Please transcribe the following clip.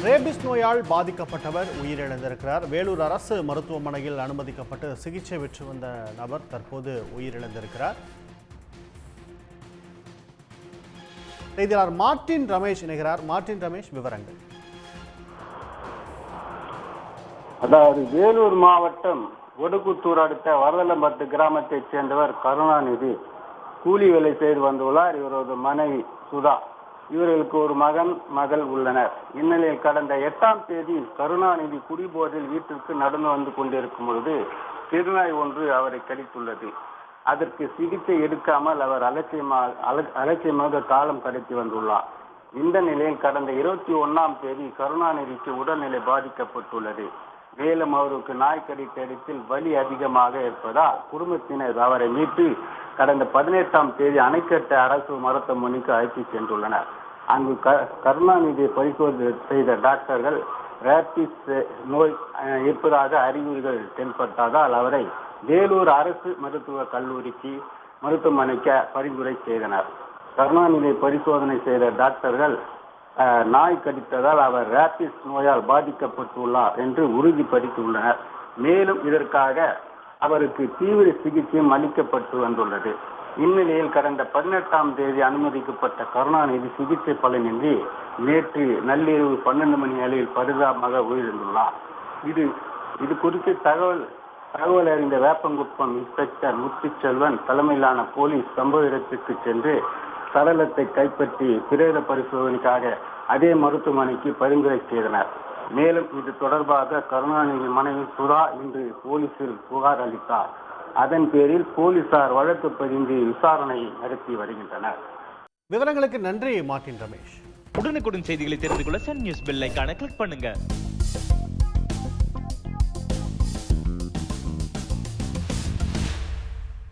Rabies நோயால் பாதிக்கப்பட்டவர் உயிரிழந்திருக்கிறார். வேலூர் அரசு மருத்துவமனையில் அனுமதிக்கப்பட்டு சிகிச்சை பெற்று வந்த நபர் தற்போது உயிரிழந்திருக்கிறார். செய்தியாளர் மார்ட்டின் ரமேஷ் இணைகிறார். மார்ட்டின் ரமேஷ், விவரங்கள். அதாவது வேலூர் மாவட்டம் ஒடுகுத்தூர் அடுத்த வரதலம்பட்டு கிராமத்தைச் சேர்ந்தவர் கருணாநிதி கூலி வேலை செய்து வந்துள்ளார். இவரது மனைவி சுதா, இவர்களுக்கு ஒரு மகன் மகள் உள்ளனர். இந்நிலையில் கடந்த 8ஆம் தேதி கருணாநிதி குடிபோதையில் வீட்டிற்கு நடந்து வந்து கொண்டிருக்கும் பொழுது திருநாய் ஒன்று அவரை கடித்துள்ளது. அதற்கு சிகிச்சை எடுக்காமல் அவர் அலட்சியமாக காலம் கடத்தி வந்துள்ளார். இந்த நிலையில் கடந்த 21ஆம் தேதி கருணாநிதிக்கு உடல்நிலை பாதிக்கப்பட்டுள்ளது. மேலும் அவருக்கு நாய் கடித்த இடத்தில் வலி அதிகமாக இருப்பதால் குடும்பத்தினர் அவரை மீட்டு கடந்த 18ஆம் தேதி அணைக்கட்டு அரசு மருத்துவமனைக்கு அழைத்து சென்றுள்ளனர். அங்கு கருணாநிதியை பரிசோதனை செய்த டாக்டர்கள் ரேபிஸ் நோய் இருப்பதாக அறிகுறிகள் தென்பட்டதால் அவரை வேலூர் அரசு மருத்துவக் கல்லூரிக்கு மருத்துவமனைக்கு பரிந்துரை செய்தனர். கருணாநிதியை பரிசோதனை செய்த டாக்டர்கள் நாய் கடித்ததால் அவர் ரேபிஸ் நோயால் பாதிக்கப்பட்டுள்ளார் என்று உறுதிப்படுத்தியுள்ளனர். மேலும் இதற்காக அவருக்கு தீவிர சிகிச்சையும் அளிக்கப்பட்டு வந்துள்ளது. இந்நிலையில் கடந்த 18ஆம் தேதி அனுமதிக்கப்பட்ட கருணாநிதி சிகிச்சை பலனின்றி நேற்று நள்ளிரவு 12 மணி அளவில் பரிதாபமாக உயிரிழந்துள்ளார். இது குறித்து தகவல் அறிந்த வேப்பங்குப்பம் இன்ஸ்பெக்டர் முத்துச்செல்வன் தலைமையிலான போலீஸ் சம்பவ இடத்திற்கு சென்று சடலத்தை கைப்பற்றி பிரேத பரிசோதனைக்காக அதே மருத்துவமனைக்கு பரிந்துரை செய்தனர். மேலும் இது தொடர்பாக கருணாநிதி மனைவி சுதா இன்று போலீசில் புகார் அளித்தார். அதன் பேரில் போலீசார் வழக்கு பதிந்து விசாரணை நடத்தி வருகின்றனர். விவரங்களுக்கு நன்றி மார்ட்டின் ரமேஷ். உடனுக்குடன் செய்திகளை தெரிந்து கொள்ள சன் நியூஸ் பெல் ஐகானை கிளிக் பண்ணுங்க.